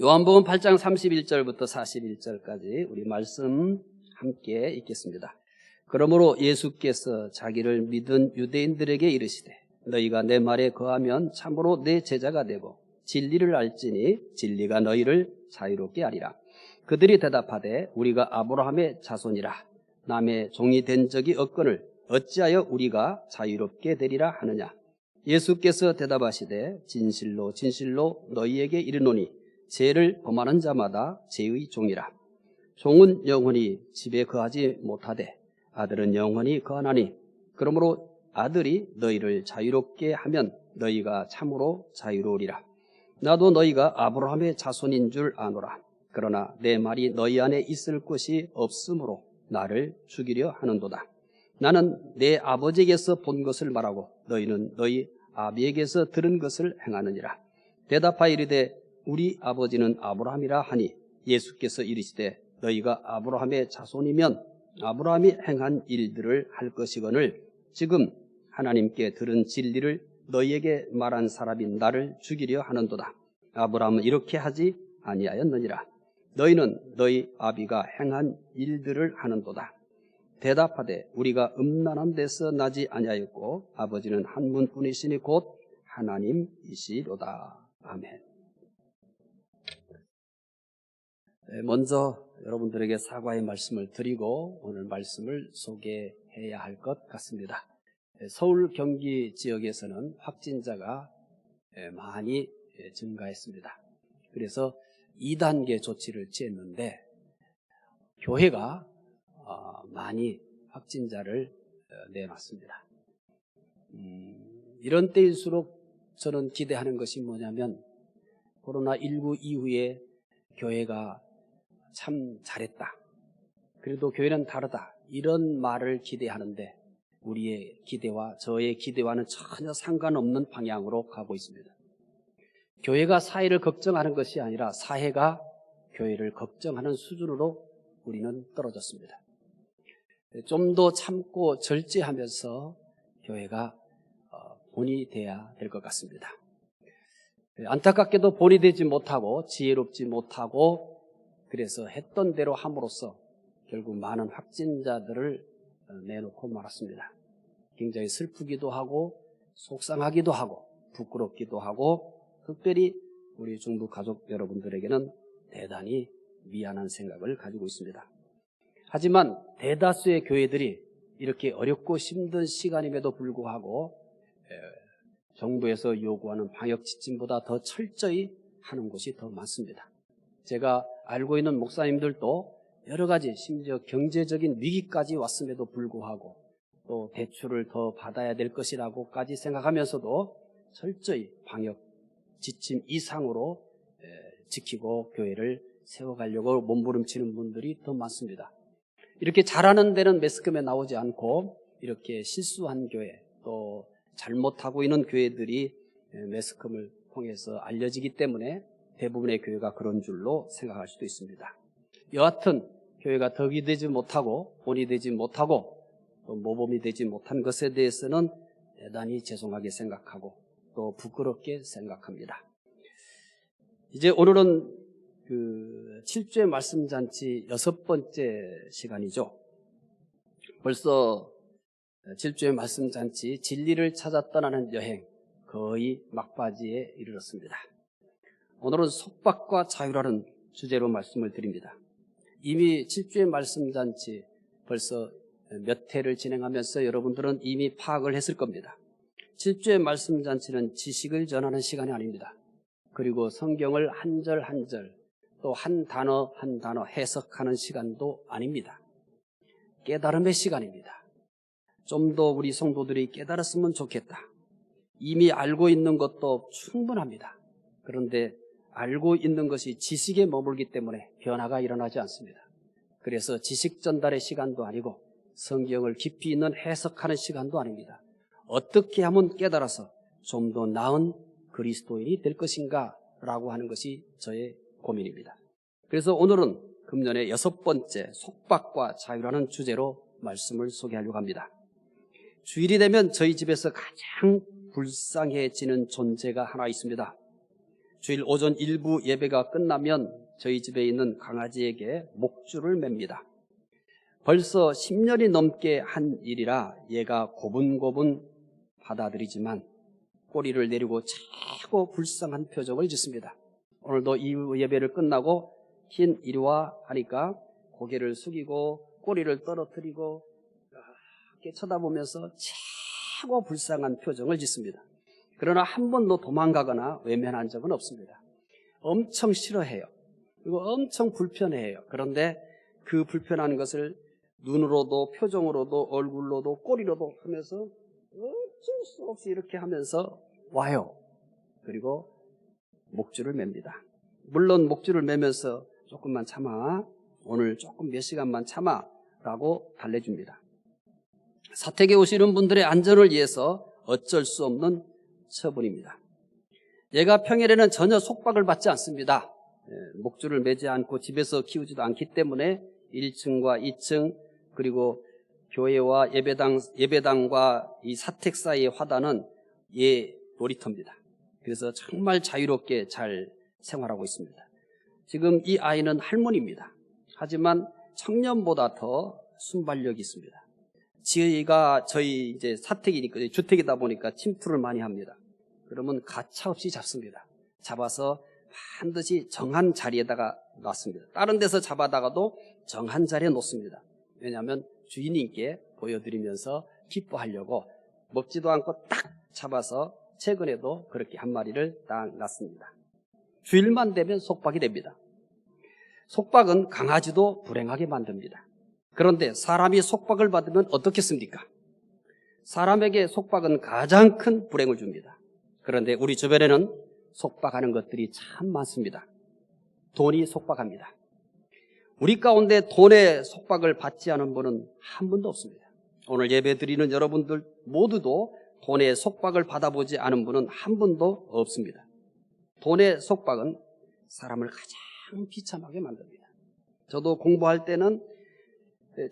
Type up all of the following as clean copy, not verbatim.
요한복음 8장 31절부터 41절까지 우리 말씀 함께 읽겠습니다. 그러므로 예수께서 자기를 믿은 유대인들에게 이르시되 너희가 내 말에 거하면 참으로 내 제자가 되고 진리를 알지니 진리가 너희를 자유롭게 하리라. 그들이 대답하되 우리가 아브라함의 자손이라 남의 종이 된 적이 없거늘 어찌하여 우리가 자유롭게 되리라 하느냐. 예수께서 대답하시되 진실로 진실로 너희에게 이르노니 죄를 범하는 자마다 죄의 종이라. 종은 영원히 집에 거하지 못하되 아들은 영원히 거하나니 그러므로 아들이 너희를 자유롭게 하면 너희가 참으로 자유로우리라. 나도 너희가 아브라함의 자손인 줄 아노라. 그러나 내 말이 너희 안에 있을 것이 없으므로 나를 죽이려 하는도다. 나는 내 아버지에게서 본 것을 말하고 너희는 너희 아비에게서 들은 것을 행하느니라. 대답하여 이르되 우리 아버지는 아브라함이라 하니 예수께서 이르시되 너희가 아브라함의 자손이면 아브라함이 행한 일들을 할 것이거늘 지금 하나님께 들은 진리를 너희에게 말한 사람이 나를 죽이려 하는도다. 아브라함은 이렇게 하지 아니하였느니라. 너희는 너희 아비가 행한 일들을 하는도다. 대답하되 우리가 음란한 데서 나지 아니하였고 아버지는 한 분뿐이시니 곧 하나님이시로다. 아멘. 먼저 여러분들에게 사과의 말씀을 드리고 오늘 말씀을 소개해야 할 것 같습니다. 서울 경기 지역에서는 확진자가 많이 증가했습니다. 그래서 2단계 조치를 취했는데 교회가 많이 확진자를 내놨습니다. 이런 때일수록 저는 기대하는 것이 뭐냐면 코로나19 이후에 교회가 참 잘했다. 그래도 교회는 다르다. 이런 말을 기대하는데 우리의 기대와 저의 기대와는 전혀 상관없는 방향으로 가고 있습니다. 교회가 사회를 걱정하는 것이 아니라 사회가 교회를 걱정하는 수준으로 우리는 떨어졌습니다. 좀 더 참고 절제하면서 교회가 본이 돼야 될 것 같습니다. 안타깝게도 본이 되지 못하고 지혜롭지 못하고 그래서 했던 대로 함으로써 결국 많은 확진자들을 내놓고 말았습니다. 굉장히 슬프기도 하고 속상하기도 하고 부끄럽기도 하고 특별히 우리 중부 가족 여러분들에게는 대단히 미안한 생각을 가지고 있습니다. 하지만 대다수의 교회들이 이렇게 어렵고 힘든 시간임에도 불구하고 정부에서 요구하는 방역 지침보다 더 철저히 하는 곳이 더 많습니다. 제가 알고 있는 목사님들도 여러 가지 심지어 경제적인 위기까지 왔음에도 불구하고 또 대출을 더 받아야 될 것이라고까지 생각하면서도 철저히 방역 지침 이상으로 지키고 교회를 세워가려고 몸부림치는 분들이 더 많습니다. 이렇게 잘하는 데는 매스컴에 나오지 않고 이렇게 실수한 교회 또 잘못하고 있는 교회들이 매스컴을 통해서 알려지기 때문에 대부분의 교회가 그런 줄로 생각할 수도 있습니다. 여하튼 교회가 덕이 되지 못하고 본이 되지 못하고 또 모범이 되지 못한 것에 대해서는 대단히 죄송하게 생각하고 또 부끄럽게 생각합니다. 이제 오늘은 그 7주의 말씀잔치 6번째 시간이죠. 벌써 7주의 말씀잔치 진리를 찾아 떠나는 여행 거의 막바지에 이르렀습니다. 오늘은 속박과 자유라는 주제로 말씀을 드립니다. 이미 7주의 말씀잔치 벌써 몇 회를 진행하면서 여러분들은 이미 파악을 했을 겁니다. 7주의 말씀잔치는 지식을 전하는 시간이 아닙니다. 그리고 성경을 한 절 한 절 또 한 단어 한 단어 해석하는 시간도 아닙니다. 깨달음의 시간입니다. 좀 더 우리 성도들이 깨달았으면 좋겠다. 이미 알고 있는 것도 충분합니다. 그런데 알고 있는 것이 지식에 머물기 때문에 변화가 일어나지 않습니다. 그래서 지식 전달의 시간도 아니고 성경을 깊이 있는 해석하는 시간도 아닙니다. 어떻게 하면 깨달아서 좀 더 나은 그리스도인이 될 것인가 라고 하는 것이 저의 고민입니다. 그래서 오늘은 금년의 6번째 속박과 자유라는 주제로 말씀을 소개하려고 합니다. 주일이 되면 저희 집에서 가장 불쌍해지는 존재가 하나 있습니다. 주일 오전 일부 예배가 끝나면 저희 집에 있는 강아지에게 목줄을 맵니다. 벌써 10년이 넘게 한 일이라 얘가 고분고분 받아들이지만 꼬리를 내리고 자꾸 불쌍한 표정을 짓습니다. 오늘도 이 예배를 끝나고 흰 이리 와 하니까 고개를 숙이고 꼬리를 떨어뜨리고 이렇게 쳐다보면서 자꾸 불쌍한 표정을 짓습니다. 그러나 한 번도 도망가거나 외면한 적은 없습니다. 엄청 싫어해요. 그리고 엄청 불편해해요. 그런데 그 불편한 것을 눈으로도 표정으로도 얼굴로도 꼬리로도 하면서 어쩔 수 없이 이렇게 하면서 와요. 그리고 목줄을 맵니다. 물론 목줄을 매면서 조금만 참아, 오늘 조금 몇 시간만 참아 라고 달래줍니다. 사택에 오시는 분들의 안전을 위해서 어쩔 수 없는 처분입니다. 얘가 평일에는 전혀 속박을 받지 않습니다. 목줄을 매지 않고 집에서 키우지도 않기 때문에 1층과 2층 그리고 교회와 예배당과 이 사택 사이의 화단은 얘 놀이터입니다. 그래서 정말 자유롭게 잘 생활하고 있습니다. 지금 이 아이는 할머니입니다. 하지만 청년보다 더 순발력이 있습니다. 저희가 이제 사택이니까 주택이다 보니까 침투를 많이 합니다. 그러면 가차없이 잡습니다. 잡아서 반드시 정한 자리에다가 놨습니다. 다른 데서 잡아다가도 정한 자리에 놓습니다. 왜냐하면 주인님께 보여드리면서 기뻐하려고 먹지도 않고 딱 잡아서 최근에도 그렇게 한 마리를 딱 놨습니다. 주일만 되면 속박이 됩니다. 속박은 강아지도 불행하게 만듭니다. 그런데 사람이 속박을 받으면 어떻겠습니까? 사람에게 속박은 가장 큰 불행을 줍니다. 그런데 우리 주변에는 속박하는 것들이 참 많습니다. 돈이 속박합니다. 우리 가운데 돈의 속박을 받지 않은 분은 한 분도 없습니다. 오늘 예배 드리는 여러분들 모두도 돈의 속박을 받아보지 않은 분은 한 분도 없습니다. 돈의 속박은 사람을 가장 비참하게 만듭니다. 저도 공부할 때는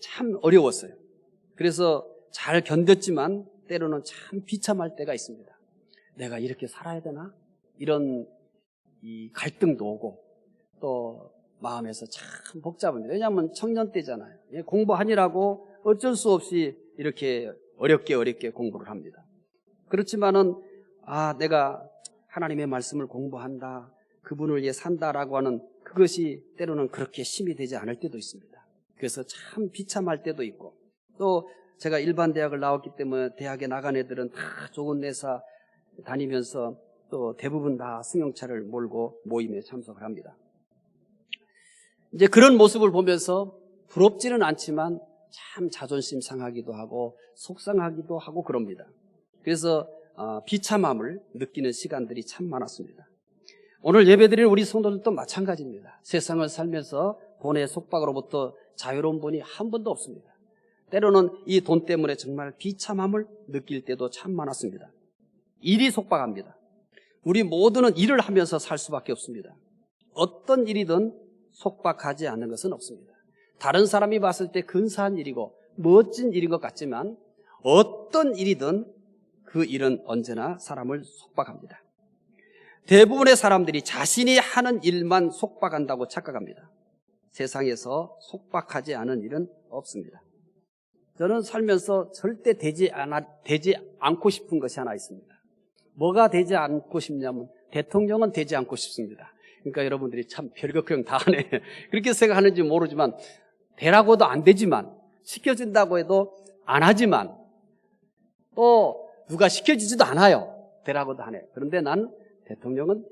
참 어려웠어요. 그래서 잘 견뎠지만 때로는 참 비참할 때가 있습니다. 내가 이렇게 살아야 되나? 이런 이 갈등도 오고 또 마음에서 참 복잡합니다. 왜냐하면 청년 때잖아요. 공부하느라고 어쩔 수 없이 이렇게 어렵게 공부를 합니다. 그렇지만은 내가 하나님의 말씀을 공부한다, 그분을 위해 산다라고 하는 그것이 때로는 그렇게 힘이 되지 않을 때도 있습니다. 그래서 참 비참할 때도 있고 또 제가 일반 대학을 나왔기 때문에 대학에 나간 애들은 다 좋은 회사 다니면서 또 대부분 다 승용차를 몰고 모임에 참석을 합니다. 이제 그런 모습을 보면서 부럽지는 않지만 참 자존심 상하기도 하고 속상하기도 하고 그럽니다. 그래서 비참함을 느끼는 시간들이 참 많았습니다. 오늘 예배드리는 우리 성도들도 마찬가지입니다. 세상을 살면서 돈의 속박으로부터 자유로운 분이 한 분도 없습니다. 때로는 이 돈 때문에 정말 비참함을 느낄 때도 참 많았습니다. 일이 속박합니다. 우리 모두는 일을 하면서 살 수밖에 없습니다. 어떤 일이든 속박하지 않는 것은 없습니다. 다른 사람이 봤을 때 근사한 일이고 멋진 일인 것 같지만 어떤 일이든 그 일은 언제나 사람을 속박합니다. 대부분의 사람들이 자신이 하는 일만 속박한다고 착각합니다. 세상에서 속박하지 않은 일은 없습니다. 저는 살면서 절대 되지 않고 싶은 것이 하나 있습니다. 뭐가 되지 않고 싶냐면 대통령은 되지 않고 싶습니다. 그러니까 여러분들이 참 별거 그냥 다 하네 그렇게 생각하는지 모르지만 되라고도 안 되지만 시켜준다고 해도 안 하지만 또 누가 시켜주지도 않아요. 되라고도 하네. 그런데 난 대통령은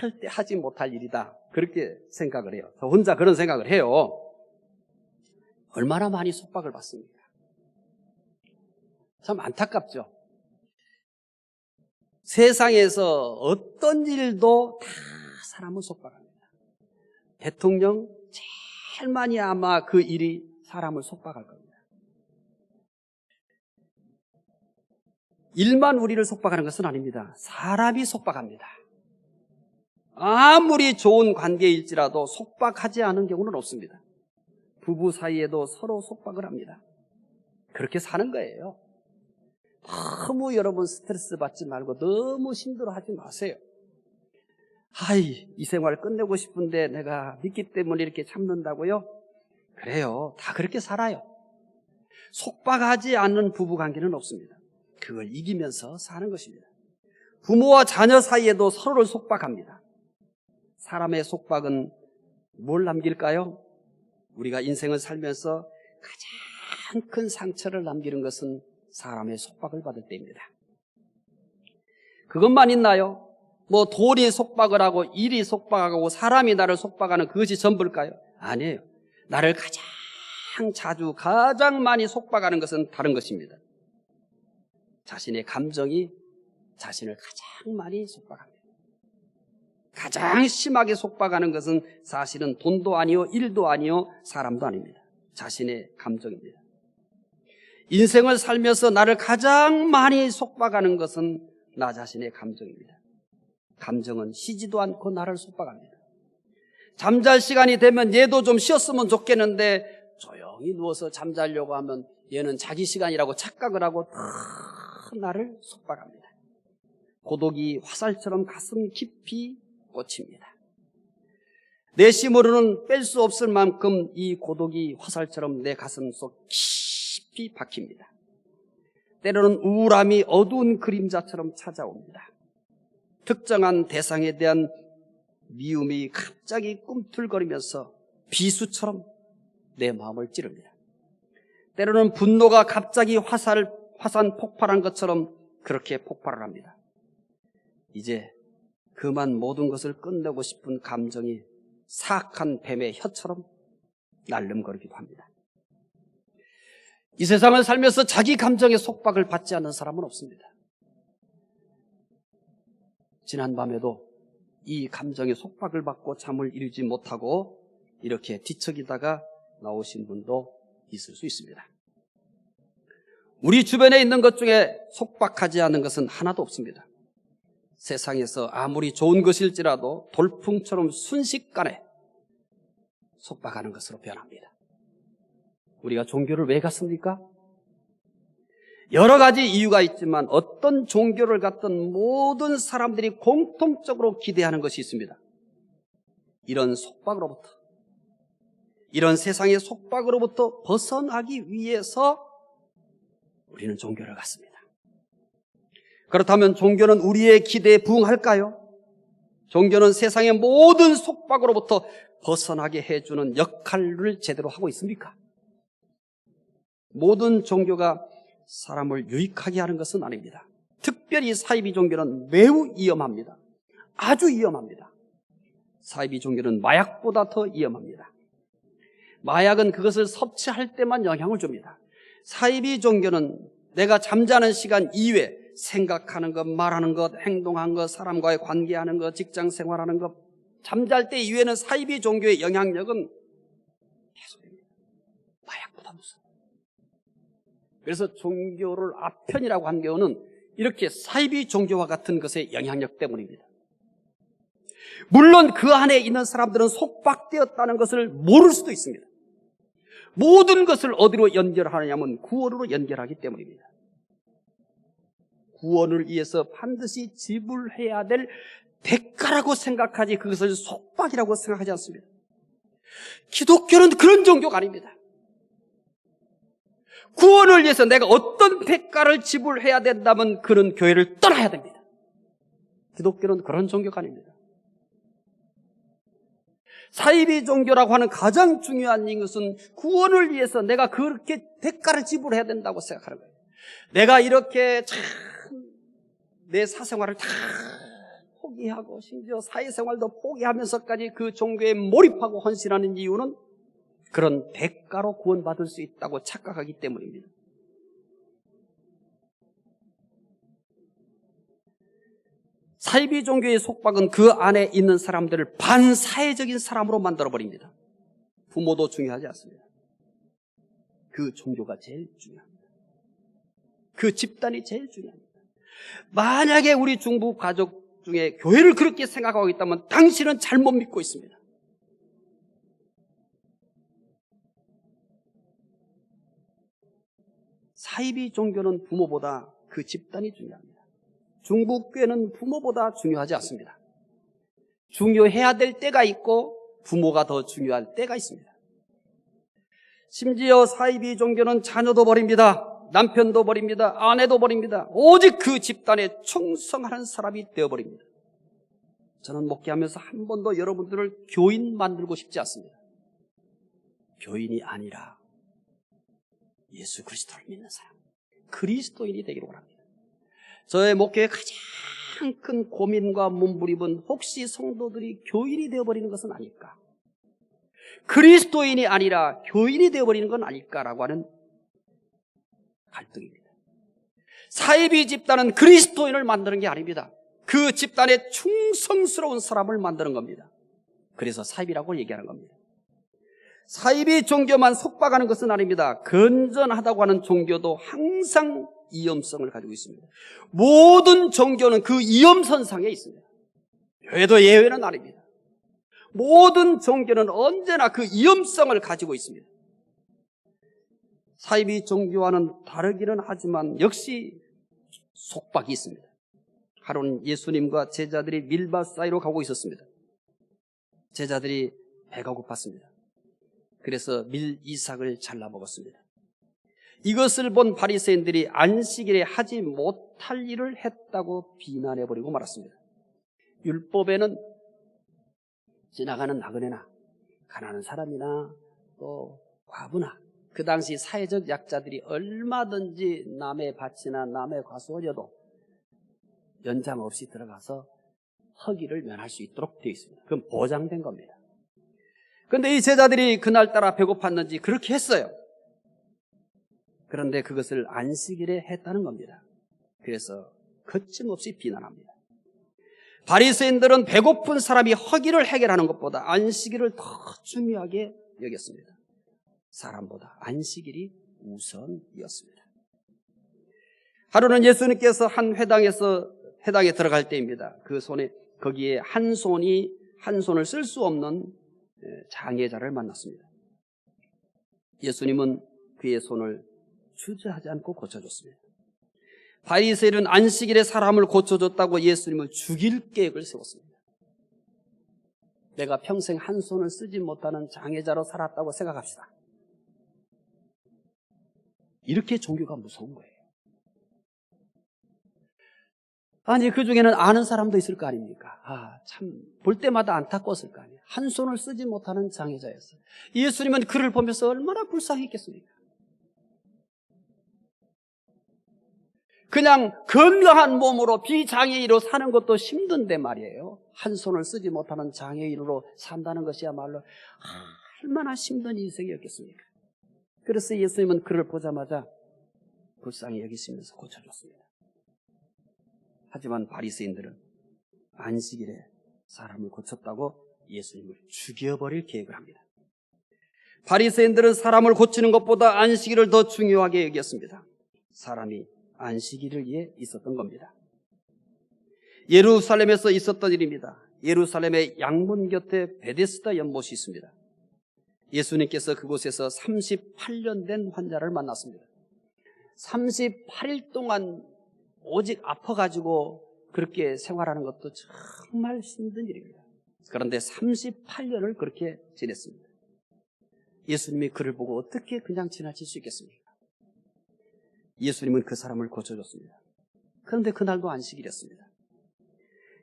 절대 하지 못할 일이다. 그렇게 생각을 해요. 저 혼자 그런 생각을 해요. 얼마나 많이 속박을 받습니까? 참 안타깝죠. 세상에서 어떤 일도 다 사람은 속박합니다. 대통령 제일 많이 아마 그 일이 사람을 속박할 겁니다. 일만 우리를 속박하는 것은 아닙니다. 사람이 속박합니다. 아무리 좋은 관계일지라도 속박하지 않은 경우는 없습니다. 부부 사이에도 서로 속박을 합니다. 그렇게 사는 거예요. 너무 여러분 스트레스 받지 말고 너무 힘들어하지 마세요. 이 생활 끝내고 싶은데 내가 믿기 때문에 이렇게 참는다고요? 그래요. 다 그렇게 살아요. 속박하지 않는 부부관계는 없습니다. 그걸 이기면서 사는 것입니다. 부모와 자녀 사이에도 서로를 속박합니다. 사람의 속박은 뭘 남길까요? 우리가 인생을 살면서 가장 큰 상처를 남기는 것은 사람의 속박을 받을 때입니다. 그것만 있나요? 뭐 돈이 속박을 하고 일이 속박하고 사람이 나를 속박하는 그것이 전부일까요? 아니에요. 나를 가장 자주 가장 많이 속박하는 것은 다른 것입니다. 자신의 감정이 자신을 가장 많이 속박합니다. 가장 심하게 속박하는 것은 사실은 돈도 아니요, 일도 아니요, 사람도 아닙니다. 자신의 감정입니다. 인생을 살면서 나를 가장 많이 속박하는 것은 나 자신의 감정입니다. 감정은 쉬지도 않고 나를 속박합니다. 잠잘 시간이 되면 얘도 좀 쉬었으면 좋겠는데 조용히 누워서 잠자려고 하면 얘는 자기 시간이라고 착각을 하고 나를 속박합니다. 고독이 화살처럼 가슴 깊이 꽂힙니다. 내 심으로는 뺄 수 없을 만큼 이 고독이 화살처럼 내 가슴 속 깊이 박힙니다. 때로는 우울함이 어두운 그림자처럼 찾아옵니다. 특정한 대상에 대한 미움이 갑자기 꿈틀거리면서 비수처럼 내 마음을 찌릅니다. 때로는 분노가 갑자기 화산 폭발한 것처럼 그렇게 폭발을 합니다. 이제 그만 모든 것을 끝내고 싶은 감정이 사악한 뱀의 혀처럼 날름거리기도 합니다. 이 세상을 살면서 자기 감정의 속박을 받지 않는 사람은 없습니다. 지난밤에도 이 감정의 속박을 받고 잠을 이루지 못하고 이렇게 뒤척이다가 나오신 분도 있을 수 있습니다. 우리 주변에 있는 것 중에 속박하지 않은 것은 하나도 없습니다. 세상에서 아무리 좋은 것일지라도 돌풍처럼 순식간에 속박하는 것으로 변합니다. 우리가 종교를 왜 갔습니까? 여러 가지 이유가 있지만 어떤 종교를 갔던 모든 사람들이 공통적으로 기대하는 것이 있습니다. 이런 속박으로부터, 이런 세상의 속박으로부터 벗어나기 위해서 우리는 종교를 갔습니다. 그렇다면 종교는 우리의 기대에 부응할까요? 종교는 세상의 모든 속박으로부터 벗어나게 해주는 역할을 제대로 하고 있습니까? 모든 종교가 사람을 유익하게 하는 것은 아닙니다. 특별히 사이비 종교는 매우 위험합니다. 아주 위험합니다. 사이비 종교는 마약보다 더 위험합니다. 마약은 그것을 섭취할 때만 영향을 줍니다. 사이비 종교는 내가 잠자는 시간 이외에 생각하는 것, 말하는 것, 행동하는 것, 사람과의 관계하는 것, 직장 생활하는 것, 잠잘 때 이외에는 사이비 종교의 영향력은 계속됩니다. 마약보다 무서워요. 그래서 종교를 아편이라고 한 경우는 이렇게 사이비 종교와 같은 것의 영향력 때문입니다. 물론 그 안에 있는 사람들은 속박되었다는 것을 모를 수도 있습니다. 모든 것을 어디로 연결하느냐면 구원으로 연결하기 때문입니다. 구원을 위해서 반드시 지불해야 될 대가라고 생각하지 그것을 속박이라고 생각하지 않습니다. 기독교는 그런 종교가 아닙니다. 구원을 위해서 내가 어떤 대가를 지불해야 된다면 그런 교회를 떠나야 됩니다. 기독교는 그런 종교가 아닙니다. 사이비 종교라고 하는 가장 중요한 것은 구원을 위해서 내가 그렇게 대가를 지불해야 된다고 생각하는 거예요. 내가 이렇게 참 내 사생활을 다 포기하고 심지어 사회생활도 포기하면서까지 그 종교에 몰입하고 헌신하는 이유는 그런 대가로 구원받을 수 있다고 착각하기 때문입니다. 사이비 종교의 속박은 그 안에 있는 사람들을 반사회적인 사람으로 만들어버립니다. 부모도 중요하지 않습니다. 그 종교가 제일 중요합니다. 그 집단이 제일 중요합니다. 만약에 우리 중부 가족 중에 교회를 그렇게 생각하고 있다면 당신은 잘못 믿고 있습니다. 사이비 종교는 부모보다 그 집단이 중요합니다. 중국교회는 부모보다 중요하지 않습니다. 중요해야 될 때가 있고 부모가 더 중요할 때가 있습니다. 심지어 사이비 종교는 자녀도 버립니다. 남편도 버립니다. 아내도 버립니다. 오직 그 집단에 충성하는 사람이 되어버립니다. 저는 목회하면서 한 번도 여러분들을 교인 만들고 싶지 않습니다. 교인이 아니라 예수 그리스도를 믿는 사람, 그리스도인이 되기를 원합니다. 저의 목회의 가장 큰 고민과 몸부림은 혹시 성도들이 교인이 되어버리는 것은 아닐까, 그리스도인이 아니라 교인이 되어버리는 건 아닐까라고 하는 갈등입니다. 사이비 집단은 그리스도인을 만드는 게 아닙니다. 그 집단에 충성스러운 사람을 만드는 겁니다. 그래서 사이비라고 얘기하는 겁니다. 사이비 종교만 속박하는 것은 아닙니다. 건전하다고 하는 종교도 항상 위험성을 가지고 있습니다. 모든 종교는 그 위험선상에 있습니다. 교회도 예외는 아닙니다. 모든 종교는 언제나 그 위험성을 가지고 있습니다. 사이비 종교와는 다르기는 하지만 역시 속박이 있습니다. 하루는 예수님과 제자들이 밀밭 사이로 가고 있었습니다. 제자들이 배가 고팠습니다. 그래서 밀이삭을 잘라 먹었습니다. 이것을 본 바리새인들이 안식일에 하지 못할 일을 했다고 비난해버리고 말았습니다. 율법에는 지나가는 나그네나 가난한 사람이나 또 과부나 그 당시 사회적 약자들이 얼마든지 남의 밭이나 남의 과수원에도 연장 없이 들어가서 허기를 면할 수 있도록 되어 있습니다. 그건 보장된 겁니다. 그런데 이 제자들이 그날따라 배고팠는지 그렇게 했어요. 그런데 그것을 안식일에 했다는 겁니다. 그래서 거침없이 비난합니다. 바리새인들은 배고픈 사람이 허기를 해결하는 것보다 안식일을 더 중요하게 여겼습니다. 사람보다 안식일이 우선이었습니다. 하루는 예수님께서 한 회당에 들어갈 때입니다. 그 손에 거기에 한 손을 쓸 수 없는 장애자를 만났습니다. 예수님은 그의 손을 주저하지 않고 고쳐줬습니다. 바리새인은 안식일에 사람을 고쳐줬다고 예수님을 죽일 계획을 세웠습니다. 내가 평생 한 손을 쓰지 못하는 장애자로 살았다고 생각합시다. 이렇게 종교가 무서운 거예요. 아니, 그 중에는 아는 사람도 있을 거 아닙니까? 참 볼 때마다 안타까웠을 거 아니에요. 한 손을 쓰지 못하는 장애자였어요. 예수님은 그를 보면서 얼마나 불쌍했겠습니까? 그냥 건강한 몸으로 비장애인으로 사는 것도 힘든데 말이에요. 한 손을 쓰지 못하는 장애인으로 산다는 것이야말로 얼마나 힘든 인생이었겠습니까? 그래서 예수님은 그를 보자마자 불쌍히 여기시면서 고쳐줬습니다. 하지만 바리새인들은 안식일에 사람을 고쳤다고 예수님을 죽여버릴 계획을 합니다. 바리새인들은 사람을 고치는 것보다 안식일을 더 중요하게 여겼습니다. 사람이 안식일을 위해 있었던 겁니다. 예루살렘에서 있었던 일입니다. 예루살렘의 양문 곁에 베데스다 연못이 있습니다. 예수님께서 그곳에서 38년 된 환자를 만났습니다. 38일 동안 오직 아파가지고 그렇게 생활하는 것도 정말 힘든 일입니다. 그런데 38년을 그렇게 지냈습니다. 예수님이 그를 보고 어떻게 그냥 지나칠 수 있겠습니까? 예수님은 그 사람을 고쳐줬습니다. 그런데 그날도 안식일이었습니다.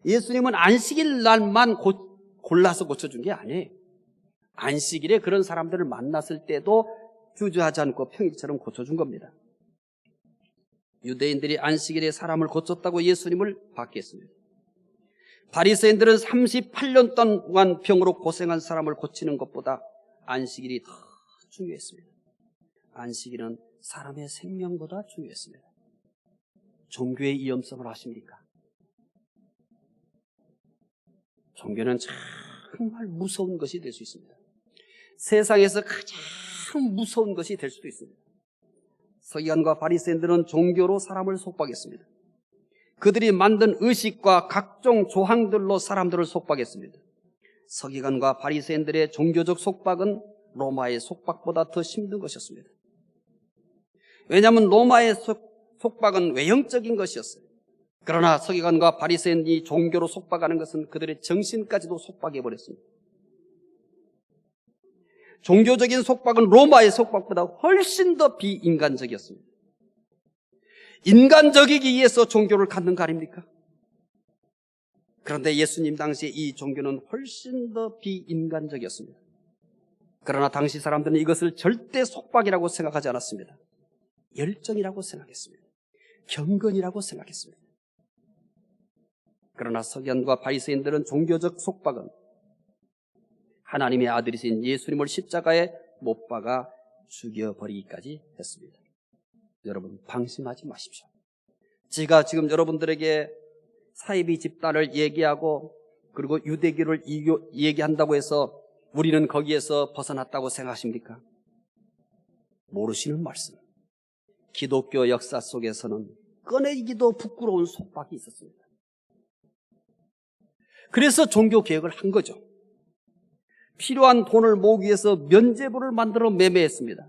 예수님은 안식일 날만 골라서 고쳐준 게 아니에요. 안식일에 그런 사람들을 만났을 때도 주저하지 않고 평일처럼 고쳐준 겁니다. 유대인들이 안식일에 사람을 고쳤다고 예수님을 박해했습니다. 바리새인들은 38년 동안 병으로 고생한 사람을 고치는 것보다 안식일이 더 중요했습니다. 안식일은 사람의 생명보다 중요했습니다. 종교의 위험성을 아십니까? 종교는 정말 무서운 것이 될 수 있습니다. 세상에서 가장 무서운 것이 될 수도 있습니다. 서기관과 바리새인들은 종교로 사람을 속박했습니다. 그들이 만든 의식과 각종 조항들로 사람들을 속박했습니다. 서기관과 바리새인들의 종교적 속박은 로마의 속박보다 더 힘든 것이었습니다. 왜냐하면 로마의 속박은 외형적인 것이었어요. 그러나 서기관과 바리새인이 종교로 속박하는 것은 그들의 정신까지도 속박해버렸습니다. 종교적인 속박은 로마의 속박보다 훨씬 더 비인간적이었습니다. 인간적이기 위해서 종교를 갖는 거 아닙니까? 그런데 예수님 당시에 이 종교는 훨씬 더 비인간적이었습니다. 그러나 당시 사람들은 이것을 절대 속박이라고 생각하지 않았습니다. 열정이라고 생각했습니다. 경건이라고 생각했습니다. 그러나 서기관과 바리새인들은 종교적 속박은 하나님의 아들이신 예수님을 십자가에 못 박아 죽여버리기까지 했습니다. 여러분, 방심하지 마십시오. 제가 지금 여러분들에게 사이비 집단을 얘기하고 그리고 유대교를 얘기한다고 해서 우리는 거기에서 벗어났다고 생각하십니까? 모르시는 말씀. 기독교 역사 속에서는 꺼내기도 부끄러운 속박이 있었습니다. 그래서 종교 개혁을 한 거죠. 필요한 돈을 모으기 위해서 면죄부를 만들어 매매했습니다.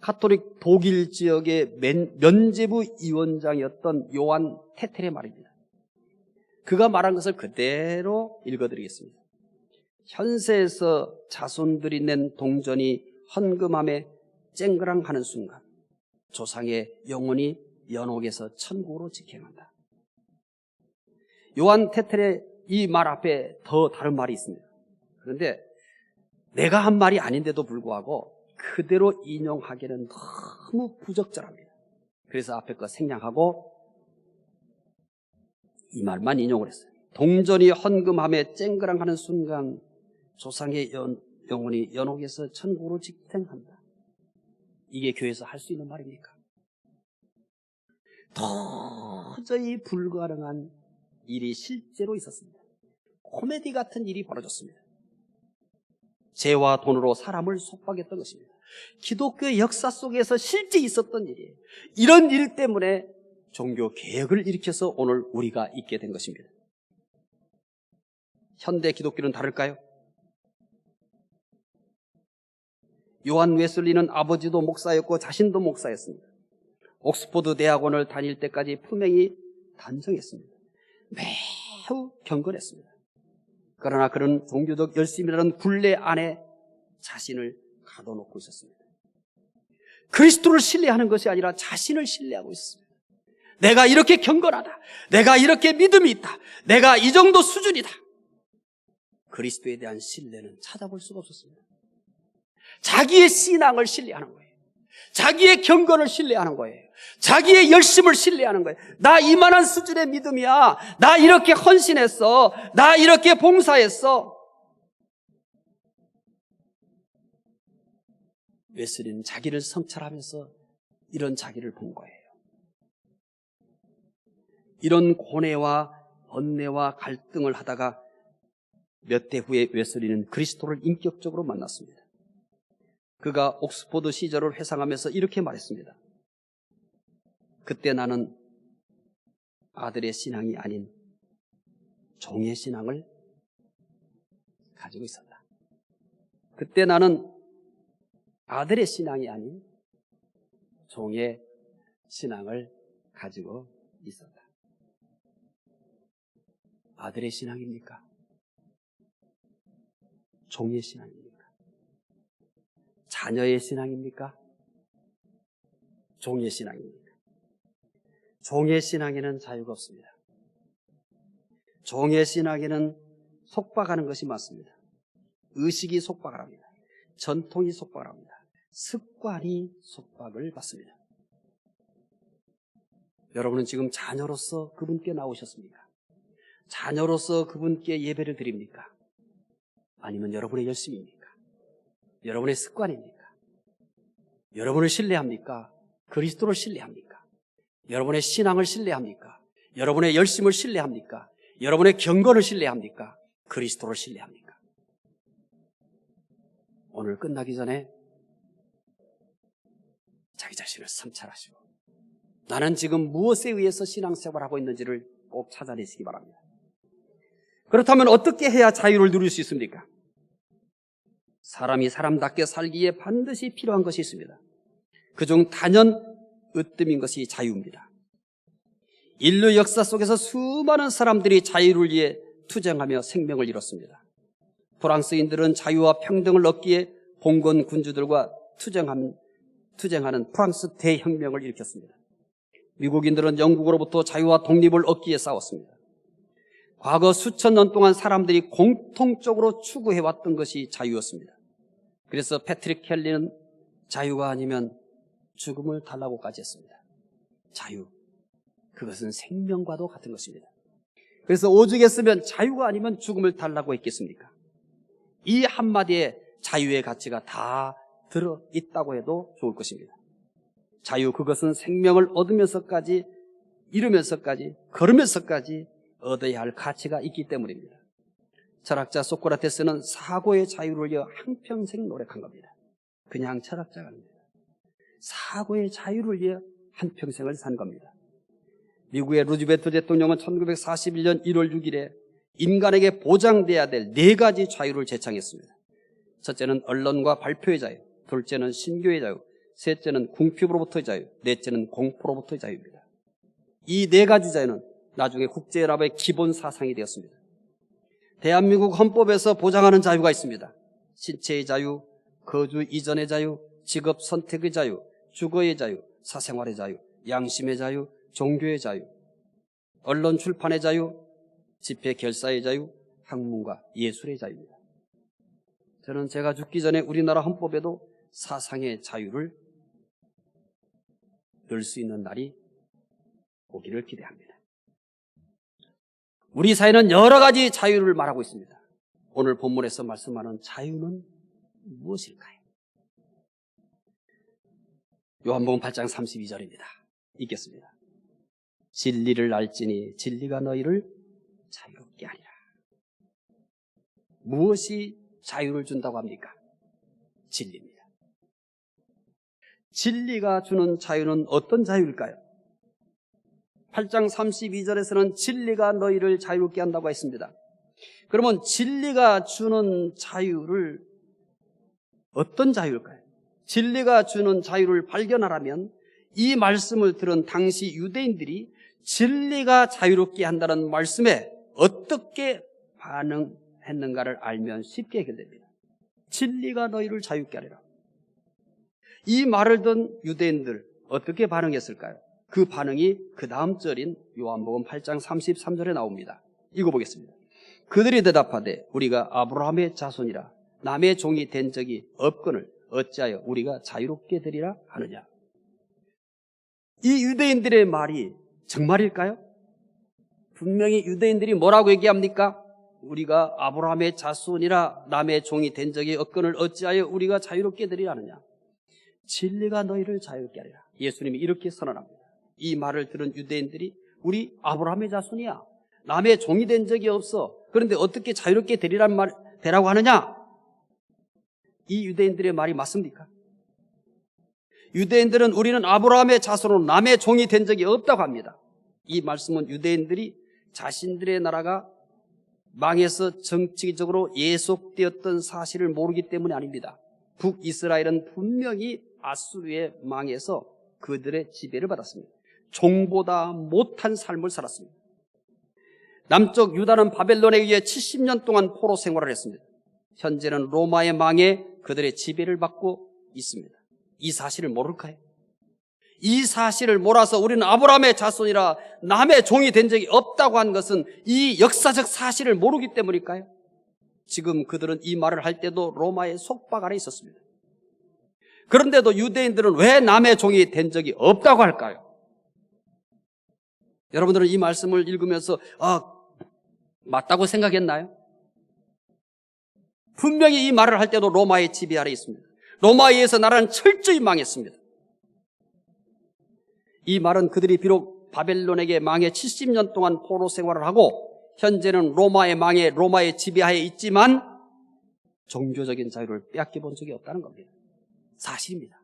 가톨릭 독일 지역의 면죄부 위원장이었던 요한 테텔의 말입니다. 그가 말한 것을 그대로 읽어드리겠습니다. 현세에서 자손들이 낸 동전이 헌금함에 쨍그랑하는 순간 조상의 영혼이 연옥에서 천국으로 직행한다. 요한 테텔의 이 말 앞에 더 다른 말이 있습니다. 그런데 내가 한 말이 아닌데도 불구하고 그대로 인용하기에는 너무 부적절합니다. 그래서 앞에 거 생략하고 이 말만 인용을 했어요. 동전이 헌금함에 쨍그랑하는 순간 조상의 영혼이 연옥에서 천국으로 직행한다. 이게 교회에서 할 수 있는 말입니까? 도저히 불가능한 일이 실제로 있었습니다. 코미디 같은 일이 벌어졌습니다. 죄와 돈으로 사람을 속박했던 것입니다. 기독교의 역사 속에서 실제 있었던 일이에요. 이런 일 때문에 종교 개혁을 일으켜서 오늘 우리가 있게 된 것입니다. 현대 기독교는 다를까요? 요한 웨슬리는 아버지도 목사였고 자신도 목사였습니다. 옥스포드 대학원을 다닐 때까지 품행이 단정했습니다. 매우 경건했습니다. 그러나 그런 종교적 열심이라는 굴레 안에 자신을 가둬놓고 있었습니다. 그리스도를 신뢰하는 것이 아니라 자신을 신뢰하고 있었습니다. 내가 이렇게 경건하다. 내가 이렇게 믿음이 있다. 내가 이 정도 수준이다. 그리스도에 대한 신뢰는 찾아볼 수가 없었습니다. 자기의 신앙을 신뢰하는 거예요. 자기의 경건을 신뢰하는 거예요. 자기의 열심을 신뢰하는 거예요. 나 이만한 수준의 믿음이야. 나 이렇게 헌신했어. 나 이렇게 봉사했어. 웨슬리는 자기를 성찰하면서 이런 자기를 본 거예요. 이런 고뇌와 번뇌와 갈등을 하다가 몇 해 후에 웨슬리는 그리스도를 인격적으로 만났습니다. 그가 옥스포드 시절을 회상하면서 이렇게 말했습니다. 그때 나는 아들의 신앙이 아닌 종의 신앙을 가지고 있었다. 그때 나는 아들의 신앙이 아닌 종의 신앙을 가지고 있었다. 아들의 신앙입니까? 종의 신앙입니까? 자녀의 신앙입니까? 종의 신앙입니까? 종의 신앙에는 자유가 없습니다. 종의 신앙에는 속박하는 것이 많습니다. 의식이 속박을 합니다. 전통이 속박을 합니다. 습관이 속박을 받습니다. 여러분은 지금 자녀로서 그분께 나오셨습니까? 자녀로서 그분께 예배를 드립니까? 아니면 여러분의 열심입니까? 여러분의 습관입니까? 여러분을 신뢰합니까? 그리스도를 신뢰합니까? 여러분의 신앙을 신뢰합니까? 여러분의 열심을 신뢰합니까? 여러분의 경건을 신뢰합니까? 그리스도를 신뢰합니까? 오늘 끝나기 전에 자기 자신을 성찰하시고 나는 지금 무엇에 의해서 신앙생활을 하고 있는지를 꼭 찾아내시기 바랍니다. 그렇다면 어떻게 해야 자유를 누릴 수 있습니까? 사람이 사람답게 살기에 반드시 필요한 것이 있습니다. 그중 단연 으뜸인 것이 자유입니다. 인류 역사 속에서 수많은 사람들이 자유를 위해 투쟁하며 생명을 잃었습니다. 프랑스인들은 자유와 평등을 얻기에 봉건 군주들과 투쟁하는 프랑스 대혁명을 일으켰습니다. 미국인들은 영국으로부터 자유와 독립을 얻기 위해 싸웠습니다. 과거 수천 년 동안 사람들이 공통적으로 추구해왔던 것이 자유였습니다. 그래서 패트릭 켈리는 자유가 아니면 죽음을 달라고까지 했습니다. 자유, 그것은 생명과도 같은 것입니다. 그래서 오죽했으면 자유가 아니면 죽음을 달라고 했겠습니까? 이 한마디에 자유의 가치가 다 들어있다고 해도 좋을 것입니다. 자유, 그것은 생명을 얻으면서까지, 이루면서까지, 걸으면서까지 얻어야 할 가치가 있기 때문입니다. 철학자 소크라테스는 사고의 자유를 위해 한평생 노력한 겁니다. 그냥 철학자가 아닙니다. 사고의 자유를 위해 한평생을 산 겁니다. 미국의 루즈벨트 대통령은 1941년 1월 6일에 인간에게 보장돼야 될 4가지 자유를 제창했습니다. 첫째는 언론과 발표의 자유, 둘째는 신교의 자유, 셋째는 궁핍으로부터의 자유, 넷째는 공포로부터의 자유입니다. 이 4가지 자유는 나중에 국제연합의 기본 사상이 되었습니다. 대한민국 헌법에서 보장하는 자유가 있습니다. 신체의 자유, 거주 이전의 자유, 직업 선택의 자유, 주거의 자유, 사생활의 자유, 양심의 자유, 종교의 자유, 언론 출판의 자유, 집회 결사의 자유, 학문과 예술의 자유입니다. 저는 제가 죽기 전에 우리나라 헌법에도 사상의 자유를 넣을 수 있는 날이 오기를 기대합니다. 우리 사회는 여러 가지 자유를 말하고 있습니다. 오늘 본문에서 말씀하는 자유는 무엇일까요? 요한복음 8장 32절입니다. 읽겠습니다. 진리를 알지니 진리가 너희를 자유롭게 하리라. 무엇이 자유를 준다고 합니까? 진리입니다. 진리가 주는 자유는 어떤 자유일까요? 8장 32절에서는 진리가 너희를 자유롭게 한다고 했습니다. 그러면 진리가 주는 자유를 어떤 자유일까요? 진리가 주는 자유를 발견하라면 이 말씀을 들은 당시 유대인들이 진리가 자유롭게 한다는 말씀에 어떻게 반응했는가를 알면 쉽게 해결됩니다. 진리가 너희를 자유롭게 하리라. 이 말을 듣는 유대인들 어떻게 반응했을까요? 그 반응이 그 다음 절인 요한복음 8장 33절에 나옵니다. 읽어보겠습니다. 그들이 대답하되 우리가 아브라함의 자손이라 남의 종이 된 적이 없거늘 어찌하여 우리가 자유롭게 되리라 하느냐. 이 유대인들의 말이 정말일까요? 분명히 유대인들이 뭐라고 얘기합니까? 우리가 아브라함의 자손이라 남의 종이 된 적이 없거늘 어찌하여 우리가 자유롭게 되리라 하느냐. 진리가 너희를 자유롭게 하리라. 예수님이 이렇게 선언합니다. 이 말을 들은 유대인들이 우리 아브라함의 자손이야. 남의 종이 된 적이 없어. 그런데 어떻게 자유롭게 되라고 하느냐? 이 유대인들의 말이 맞습니까? 유대인들은 우리는 아브라함의 자손으로 남의 종이 된 적이 없다고 합니다. 이 말씀은 유대인들이 자신들의 나라가 망해서 정치적으로 예속되었던 사실을 모르기 때문이 아닙니다. 북이스라엘은 분명히 아수르에 망해서 그들의 지배를 받았습니다. 종보다 못한 삶을 살았습니다. 남쪽 유다는 바벨론에 의해 70년 동안 포로 생활을 했습니다. 현재는 로마의 망에 그들의 지배를 받고 있습니다. 이 사실을 모를까요? 이 사실을 몰아서 우리는 아브라함의 자손이라 남의 종이 된 적이 없다고 한 것은 이 역사적 사실을 모르기 때문일까요? 지금 그들은 이 말을 할 때도 로마의 속박 아래 있었습니다. 그런데도 유대인들은 왜 남의 종이 된 적이 없다고 할까요? 여러분들은 이 말씀을 읽으면서 맞다고 생각했나요? 분명히 이 말을 할 때도 로마의 지배 아래 있습니다. 로마에 의해서 나라는 철저히 망했습니다. 이 말은 그들이 비록 바벨론에게 망해 70년 동안 포로 생활을 하고 현재는 로마의 망해 로마의 지배하에 있지만 종교적인 자유를 빼앗겨 본 적이 없다는 겁니다. 사실입니다.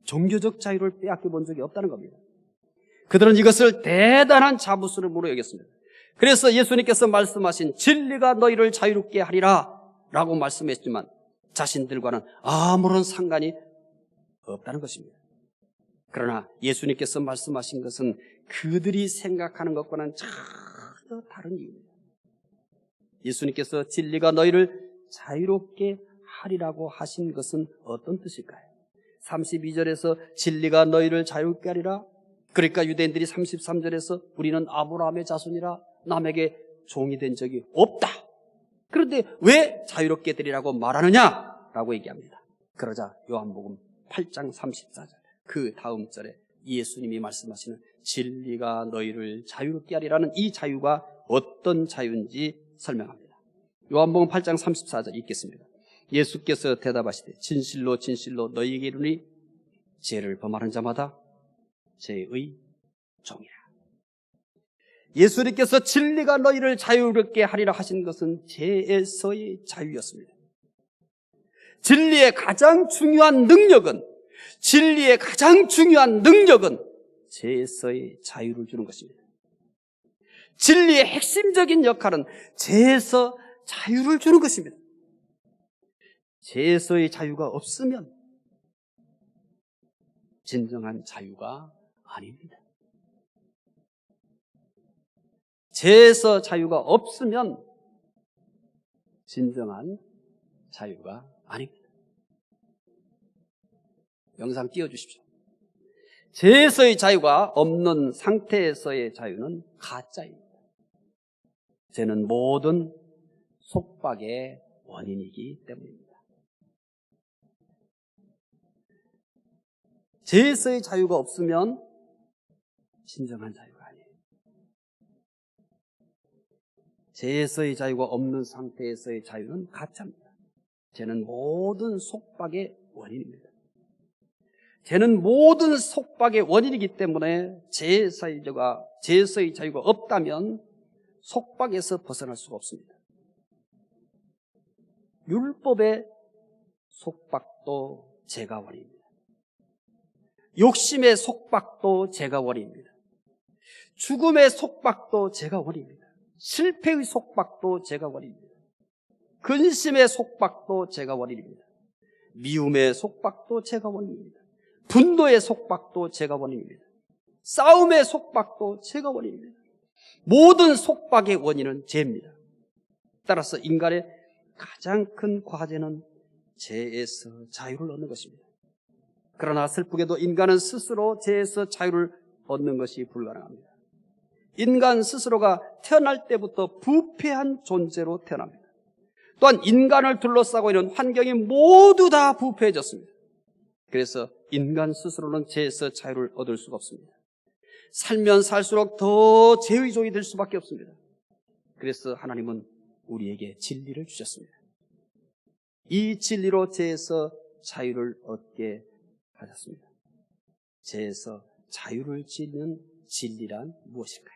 종교적 자유를 빼앗겨 본 적이 없다는 겁니다. 그들은 이것을 대단한 자부스러움으로 여겼습니다. 그래서 예수님께서 말씀하신 진리가 너희를 자유롭게 하리라 라고 말씀했지만 자신들과는 아무런 상관이 없다는 것입니다. 그러나 예수님께서 말씀하신 것은 그들이 생각하는 것과는 전혀 다른 이유입니다. 예수님께서 진리가 너희를 자유롭게 하리라고 하신 것은 어떤 뜻일까요? 32절에서 진리가 너희를 자유롭게 하리라. 그러니까 유대인들이 33절에서 우리는 아브라함의 자손이라 남에게 종이 된 적이 없다. 그런데 왜 자유롭게 되리라고 말하느냐? 라고 얘기합니다. 그러자 요한복음 8장 34절 그 다음 절에 예수님이 말씀하시는 진리가 너희를 자유롭게 하리라는 이 자유가 어떤 자유인지 설명합니다. 요한복음 8장 34절 읽겠습니다. 예수께서 대답하시되 진실로 진실로 너희에게 이르노니 죄를 범하는 자마다 죄의 종이라. 예수님께서 진리가 너희를 자유롭게 하리라 하신 것은 죄에서의 자유였습니다. 진리의 가장 중요한 능력은 죄에서의 자유를 주는 것입니다. 진리의 핵심적인 역할은 죄에서 자유를 주는 것입니다. 죄에서의 자유가 없으면 진정한 자유가 아닙니다. 죄에서 자유가 없으면 진정한 자유가 아닙니다. 영상 띄워주십시오. 죄에서의 자유가 없는 상태에서의 자유는 가짜입니다. 죄는 모든 속박의 원인이기 때문입니다. 죄에서의 자유가 없으면 진정한 자유가 아니에요. 죄에서의 자유가 없는 상태에서의 자유는 가짜입니다. 죄는 모든 속박의 원인입니다. 죄는 모든 속박의 원인이기 때문에 죄에서의 자유가 없다면 속박에서 벗어날 수가 없습니다. 율법의 속박도 죄가 원인입니다. 욕심의 속박도 죄가 원인입니다. 죽음의 속박도 죄가 원인입니다. 실패의 속박도 죄가 원인입니다. 근심의 속박도 죄가 원인입니다. 미움의 속박도 죄가 원인입니다. 분노의 속박도 죄가 원인입니다. 싸움의 속박도 죄가 원인입니다. 모든 속박의 원인은 죄입니다. 따라서 인간의 가장 큰 과제는 죄에서 자유를 얻는 것입니다. 그러나 슬프게도 인간은 스스로 죄에서 자유를 얻는 것이 불가능합니다. 인간 스스로가 태어날 때부터 부패한 존재로 태어납니다. 또한 인간을 둘러싸고 있는 환경이 모두 다 부패해졌습니다. 그래서 인간 스스로는 죄에서 자유를 얻을 수가 없습니다. 살면 살수록 더 죄의 종이 될 수밖에 없습니다. 그래서 하나님은 우리에게 진리를 주셨습니다. 이 진리로 죄에서 자유를 얻게 하셨습니다. 죄에서 자유를 주는 진리란 무엇일까요?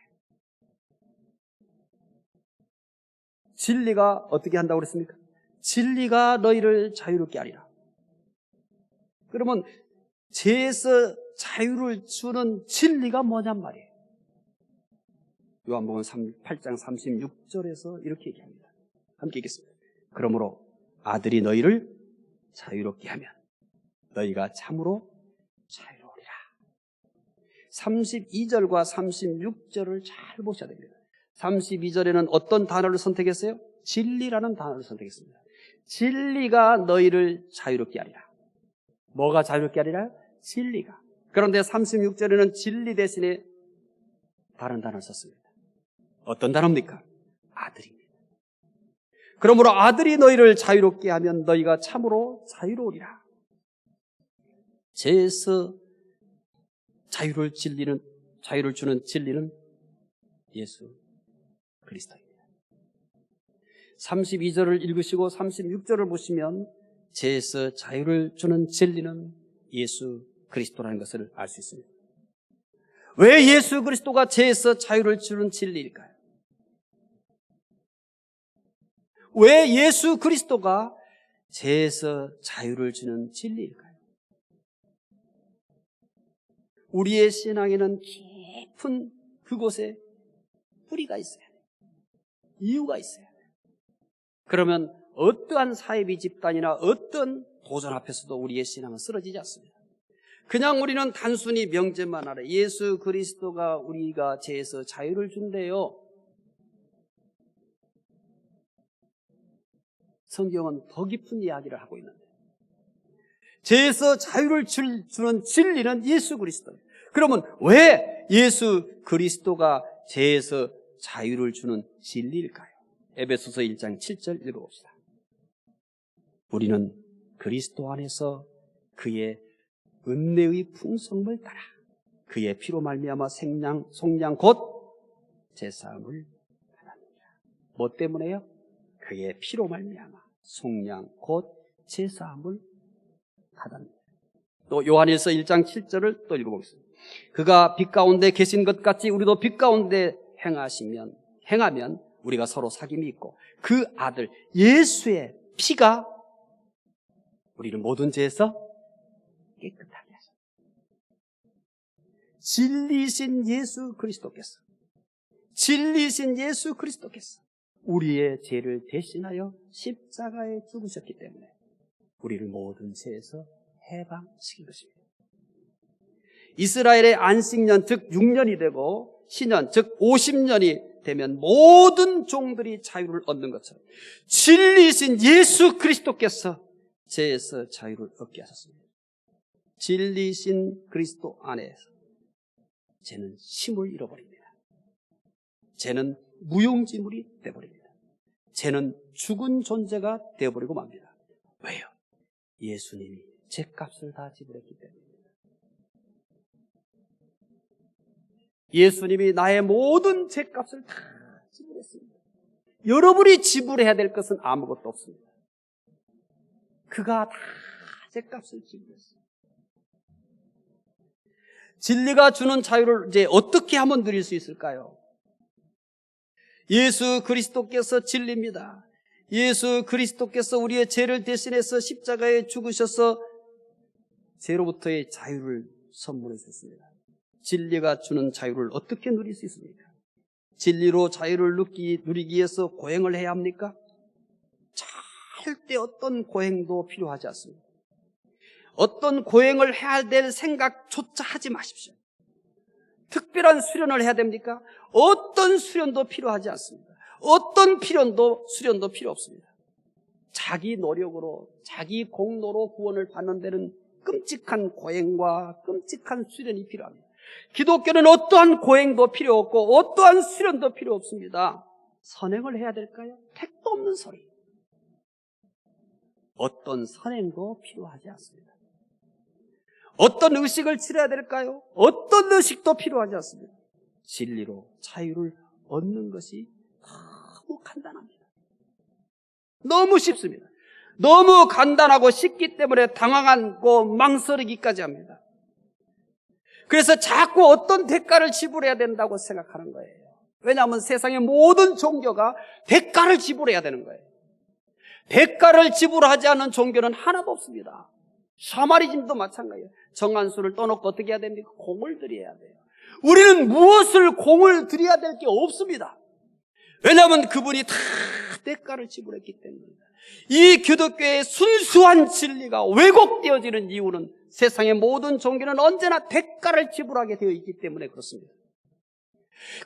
진리가 어떻게 한다고 그랬습니까? 진리가 너희를 자유롭게 하리라. 그러면 죄에서 자유를 주는 진리가 뭐냔 말이에요. 요한복음 8장 36절에서 이렇게 얘기합니다. 함께 읽겠습니다. 그러므로 아들이 너희를 자유롭게 하면 너희가 참으로 자유로우리라. 32절과 36절을 잘 보셔야 됩니다. 32절에는 어떤 단어를 선택했어요? 진리라는 단어를 선택했습니다. 진리가 너희를 자유롭게 하리라. 뭐가 자유롭게 하리라? 진리가. 그런데 36절에는 진리 대신에 다른 단어를 썼습니다. 어떤 단어입니까? 아들입니다. 그러므로 아들이 너희를 자유롭게 하면 너희가 참으로 자유로우리라. 죄에서 자유를 주는 진리는 예수 그리스도입니다. 32절을 읽으시고 36절을 보시면 죄에서 자유를 주는 진리는 예수 그리스도라는 것을 알 수 있습니다. 왜 예수 그리스도가 죄에서 자유를 주는 진리일까요? 왜 예수 그리스도가 죄에서 자유를 주는 진리일까요? 우리의 신앙에는 깊은 그곳에 뿌리가 있어야 돼요. 이유가 있어야 돼요. 그러면 어떠한 사이비 집단이나 어떤 도전 앞에서도 우리의 신앙은 쓰러지지 않습니다. 그냥 우리는 단순히 명제만 알아. 예수 그리스도가 우리가 죄에서 자유를 준대요. 성경은 더 깊은 이야기를 하고 있는데, 죄에서 자유를 주는 진리는 예수 그리스도예요. 그러면 왜 예수 그리스도가 죄에서 자유를 주는 진리일까요? 에베소서 1장 7절 읽어봅시다. 우리는 그리스도 안에서 그의 은혜의 풍성을 따라 그의 피로 말미암아 속량 곧 제사함을 받았느니라. 뭐 때문에요? 그의 피로 말미암아 속량 곧 제사함을 받았느니라. 또 요한일서 1장 7절을 또 읽어보겠습니다. 그가 빛 가운데 계신 것 같이 우리도 빛 가운데 행하면 우리가 서로 사귐이 있고 그 아들 예수의 피가 우리를 모든 죄에서 깨끗하게 하셨습니다. 진리신 예수 그리스도께서 우리의 죄를 대신하여 십자가에 죽으셨기 때문에 우리를 모든 죄에서 해방시킨 것입니다. 이스라엘의 안식년 즉 6년이 되고 신년 즉 50년이 되면 모든 종들이 자유를 얻는 것처럼 진리신 예수 그리스도께서 죄에서 자유를 얻게 하셨습니다. 진리신 그리스도 안에서 죄는 힘을 잃어버립니다. 죄는 무용지물이 되어버립니다. 죄는 죽은 존재가 되어버리고 맙니다. 왜요? 예수님이 죄값을 다 지불했기 때문입니다. 예수님이 나의 모든 죄값을 다 지불했습니다. 여러분이 지불해야 될 것은 아무것도 없습니다. 그가 다 죄값을 지불했습니다. 진리가 주는 자유를 이제 어떻게 하면 누릴 수 있을까요? 예수 그리스도께서 진리입니다. 예수 그리스도께서 우리의 죄를 대신해서 십자가에 죽으셔서 죄로부터의 자유를 선물해 주셨습니다. 진리가 주는 자유를 어떻게 누릴 수 있습니까? 진리로 자유를 누리기 위해서 고행을 해야 합니까? 절대 어떤 고행도 필요하지 않습니다. 어떤 고행을 해야 될 생각조차 하지 마십시오. 특별한 수련을 해야 됩니까? 어떤 수련도 필요하지 않습니다. 어떤 수련도 필요 없습니다. 자기 노력으로, 자기 공로로 구원을 받는 데는 끔찍한 고행과 끔찍한 수련이 필요합니다. 기독교는 어떠한 고행도 필요 없고 어떠한 수련도 필요 없습니다. 선행을 해야 될까요? 택도 없는 소리. 어떤 선행도 필요하지 않습니다. 어떤 의식을 치러야 될까요? 어떤 의식도 필요하지 않습니다. 진리로 자유를 얻는 것이 너무 간단합니다. 너무 쉽습니다. 너무 간단하고 쉽기 때문에 당황하고 망설이기까지 합니다. 그래서 자꾸 어떤 대가를 지불해야 된다고 생각하는 거예요. 왜냐하면 세상의 모든 종교가 대가를 지불해야 되는 거예요. 대가를 지불하지 않는 종교는 하나도 없습니다. 샤머니즘도 마찬가지예요. 정한수를 떠놓고 어떻게 해야 됩니까? 공을 들여야 돼요. 우리는 무엇을 공을 들여야 될 게 없습니다. 왜냐하면 그분이 다 대가를 지불했기 때문입니다. 이 기독교의 순수한 진리가 왜곡되어지는 이유는 세상의 모든 종교는 언제나 대가를 지불하게 되어 있기 때문에 그렇습니다.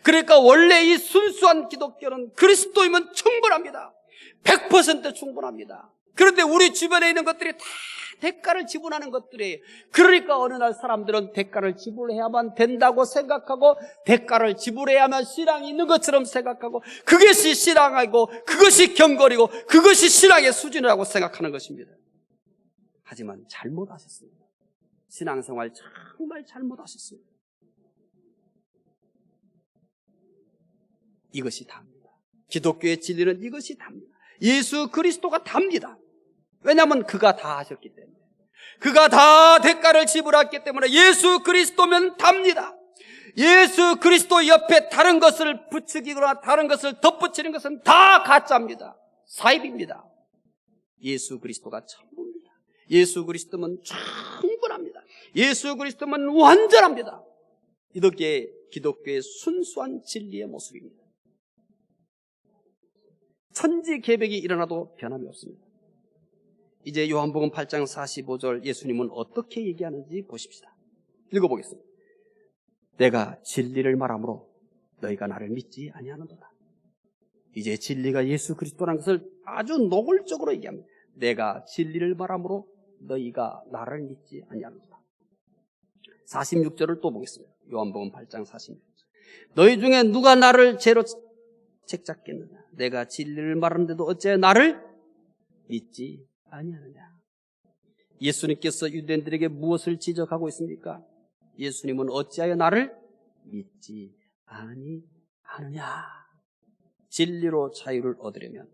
그러니까 원래 이 순수한 기독교는 그리스도이면 충분합니다. 100% 충분합니다. 그런데 우리 주변에 있는 것들이 다 대가를 지불하는 것들이에요. 그러니까 어느 날 사람들은 대가를 지불해야만 된다고 생각하고 대가를 지불해야만 신앙이 있는 것처럼 생각하고 그것이 신앙이고 그것이 경건이고 그것이 신앙의 수준이라고 생각하는 것입니다. 하지만 잘못하셨습니다. 신앙생활 정말 잘못하셨습니다. 이것이 답니다. 기독교의 진리는 이것이 답니다. 예수 그리스도가 답니다. 왜냐하면 그가 다 하셨기 때문에. 그가 다 대가를 지불했기 때문에 예수 그리스도면 답니다. 예수 그리스도 옆에 다른 것을 붙이거나 다른 것을 덧붙이는 것은 다 가짜입니다. 사입입니다. 예수 그리스도가 전부입니다. 예수 그리스도면 충분합니다. 예수 그리스도면 완전합니다. 이렇게 기독교의 순수한 진리의 모습입니다. 천지개벽이 일어나도 변함이 없습니다. 이제 요한복음 8장 45절 예수님은 어떻게 얘기하는지 보십시다. 읽어보겠습니다. 내가 진리를 말하므로 너희가 나를 믿지 아니하는도다. 이제 진리가 예수 그리스도라는 것을 아주 노골적으로 얘기합니다. 내가 진리를 말하므로 너희가 나를 믿지 아니하는도다. 46절을 또 보겠습니다. 요한복음 8장 46절. 너희 중에 누가 나를 죄로 책잡겠느냐? 내가 진리를 말하는데도 어찌하여 나를 믿지 아니하느냐? 예수님께서 유대인들에게 무엇을 지적하고 있습니까? 예수님은 어찌하여 나를 믿지 아니하느냐? 진리로 자유를 얻으려면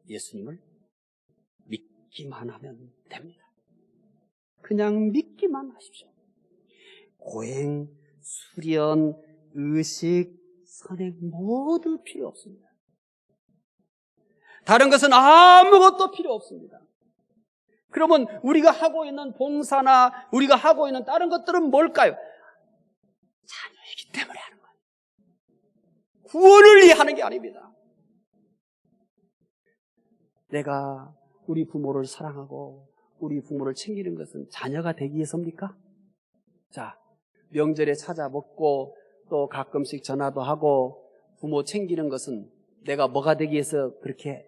예수님을 믿기만 하면 됩니다. 그냥 믿기만 하십시오. 고행, 수련, 의식, 선행 모두 필요 없습니다. 다른 것은 아무것도 필요 없습니다. 그러면 우리가 하고 있는 봉사나 우리가 하고 있는 다른 것들은 뭘까요? 자녀이기 때문에 하는 거예요. 구원을 위해 하는 게 아닙니다. 내가 우리 부모를 사랑하고 우리 부모를 챙기는 것은 자녀가 되기 위해서입니까? 자, 명절에 찾아먹고 또 가끔씩 전화도 하고 부모 챙기는 것은 내가 뭐가 되기 위해서 그렇게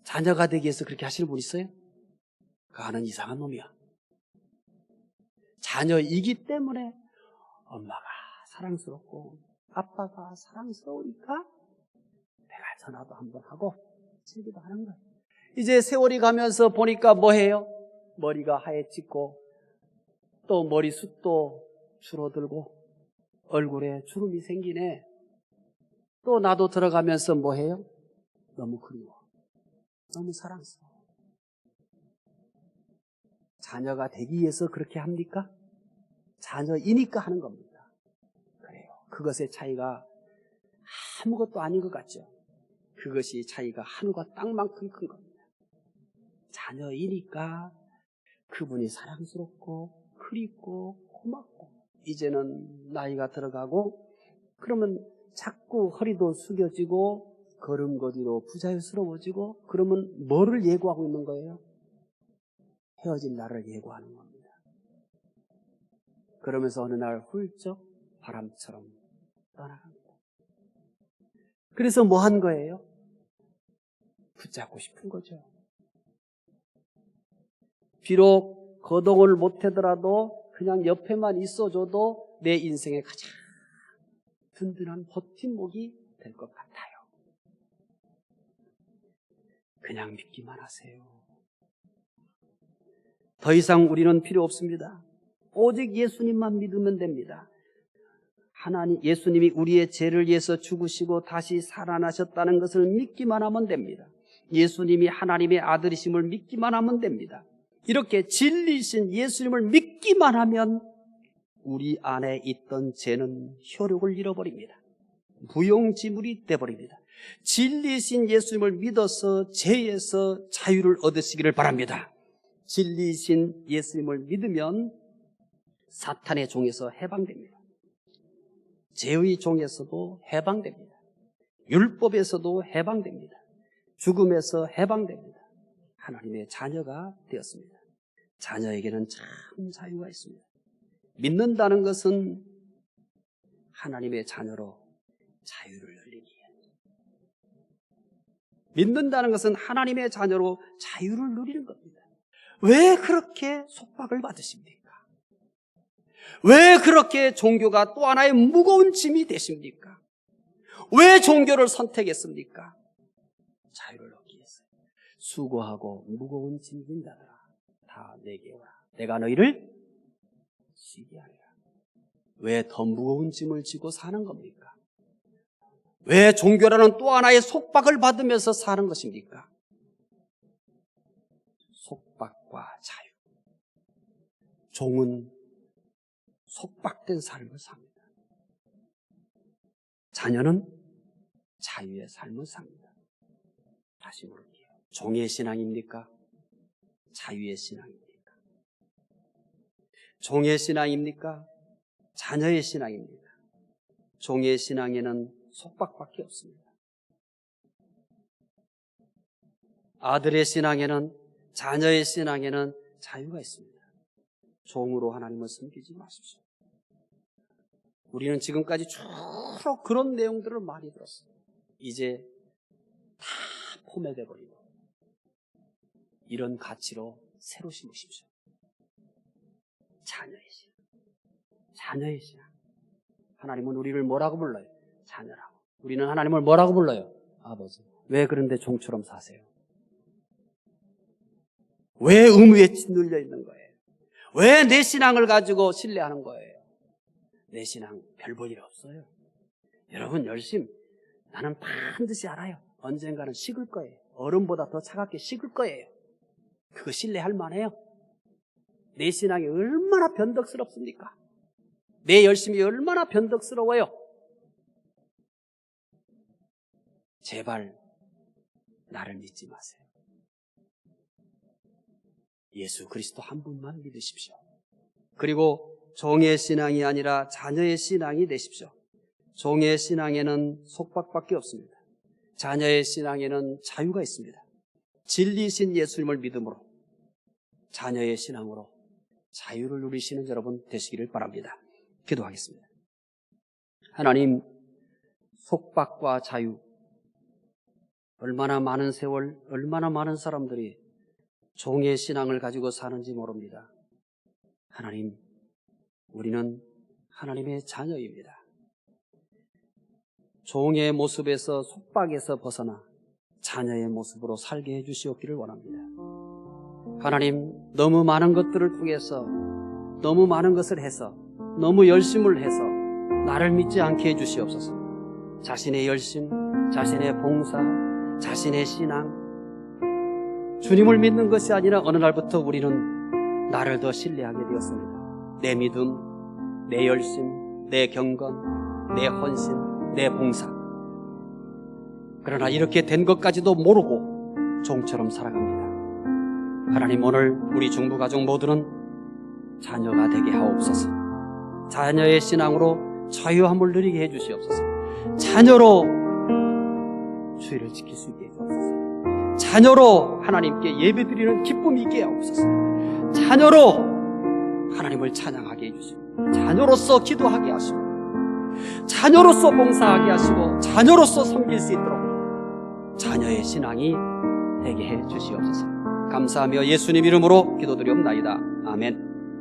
자녀가 되기 위해서 그렇게 하시는 분 있어요? 그거는 이상한 놈이야. 자녀이기 때문에 엄마가 사랑스럽고 아빠가 사랑스러우니까 내가 전화도 한번 하고 챙기도 하는 거예요. 이제 세월이 가면서 보니까 뭐해요? 머리가 하얘지고 또 머리숱도 줄어들고 얼굴에 주름이 생기네. 또 나도 들어가면서 뭐해요? 너무 그리워. 너무 사랑스러워. 자녀가 되기 위해서 그렇게 합니까? 자녀이니까 하는 겁니다. 그래요. 그것의 차이가 아무것도 아닌 것 같죠? 그것이 차이가 하늘과 땅만큼 큰 겁니다. 자녀이니까 그분이 사랑스럽고 그립고 고맙고 이제는 나이가 들어가고 그러면 자꾸 허리도 숙여지고 걸음걸이로 부자유스러워지고 그러면 뭐를 예고하고 있는 거예요? 헤어질 날을 예고하는 겁니다. 그러면서 어느 날 훌쩍 바람처럼 떠나갑니다. 그래서 뭐 한 거예요? 붙잡고 싶은 거죠. 비록 거동을 못하더라도 그냥 옆에만 있어줘도 내 인생의 가장 든든한 버팀목이 될 것 같아요. 그냥 믿기만 하세요. 더 이상 우리는 필요 없습니다. 오직 예수님만 믿으면 됩니다. 예수님이 우리의 죄를 위해서 죽으시고 다시 살아나셨다는 것을 믿기만 하면 됩니다. 예수님이 하나님의 아들이심을 믿기만 하면 됩니다. 이렇게 진리이신 예수님을 믿기만 하면 우리 안에 있던 죄는 효력을 잃어버립니다. 무용지물이 되어버립니다. 진리이신 예수님을 믿어서 죄에서 자유를 얻으시기를 바랍니다. 진리이신 예수님을 믿으면 사탄의 종에서 해방됩니다. 죄의 종에서도 해방됩니다. 율법에서도 해방됩니다. 죽음에서 해방됩니다. 하나님의 자녀가 되었습니다. 자녀에게는 참 자유가 있습니다. 믿는다는 것은 하나님의 자녀로 자유를 누리기 위해 믿는다는 것은 하나님의 자녀로 자유를 누리는 겁니다. 왜 그렇게 속박을 받으십니까? 왜 그렇게 종교가 또 하나의 무거운 짐이 되십니까? 왜 종교를 선택했습니까? 자유를 얻기 위해서. 수고하고 무거운 짐진 자들아 다 내게 오라. 내가 너희를 쉬게 하리라. 왜 더 무거운 짐을 지고 사는 겁니까? 왜 종교라는 또 하나의 속박을 받으면서 사는 것입니까? 속박과 자유. 종은 속박된 삶을 삽니다. 자녀는 자유의 삶을 삽니다. 다시 물을게요. 종의 신앙입니까? 자유의 신앙입니까? 종의 신앙입니까? 자녀의 신앙입니까? 종의 신앙에는 속박밖에 없습니다. 아들의 신앙에는 자녀의 신앙에는 자유가 있습니다. 종으로 하나님을 섬기지 마십시오. 우리는 지금까지 주로 그런 내용들을 많이 들었어요. 이제 다 포매돼 버리고 이런 가치로 새로 심으십시오. 자녀의 신앙. 자녀의 신앙. 하나님은 우리를 뭐라고 불러요? 자녀라고. 우리는 하나님을 뭐라고 불러요? 아버지. 왜 그런데 종처럼 사세요? 왜 의무에 짓눌려 있는 거예요? 왜 내 신앙을 가지고 신뢰하는 거예요? 내 신앙 별 볼 일 없어요. 여러분 열심. 나는 반드시 알아요. 언젠가는 식을 거예요. 얼음보다 더 차갑게 식을 거예요. 그거 신뢰할 만해요. 내 신앙이 얼마나 변덕스럽습니까? 내 열심이 얼마나 변덕스러워요. 제발 나를 믿지 마세요. 예수 그리스도 한 분만 믿으십시오. 그리고 종의 신앙이 아니라 자녀의 신앙이 되십시오. 종의 신앙에는 속박밖에 없습니다. 자녀의 신앙에는 자유가 있습니다. 진리신 예수님을 믿음으로 자녀의 신앙으로 자유를 누리시는 여러분 되시기를 바랍니다. 기도하겠습니다. 하나님, 속박과 자유, 얼마나 많은 세월, 얼마나 많은 사람들이 종의 신앙을 가지고 사는지 모릅니다. 하나님, 우리는 하나님의 자녀입니다. 종의 모습에서 속박에서 벗어나 자녀의 모습으로 살게 해주시옵기를 원합니다. 하나님, 너무 많은 것들을 통해서 너무 많은 것을 해서 너무 열심을 해서 나를 믿지 않게 해주시옵소서. 자신의 열심, 자신의 봉사, 자신의 신앙, 주님을 믿는 것이 아니라 어느 날부터 우리는 나를 더 신뢰하게 되었습니다. 내 믿음, 내 열심, 내 경건, 내 헌신, 내 봉사. 그러나 이렇게 된 것까지도 모르고 종처럼 살아갑니다. 하나님, 오늘 우리 중부가족 모두는 자녀가 되게 하옵소서. 자녀의 신앙으로 자유함을 누리게 해주시옵소서. 자녀로 주의를 지킬 수 있게 해주옵소서. 자녀로 하나님께 예배드리는 기쁨이 있게 하옵소서. 자녀로 하나님을 찬양하게 해주시고, 자녀로서 기도하게 하시고, 자녀로서 봉사하게 하시고, 자녀로서 섬길 수 있도록 자녀의 신앙이 되게 해 주시옵소서. 감사하며 예수님 이름으로 기도드리옵나이다. 아멘.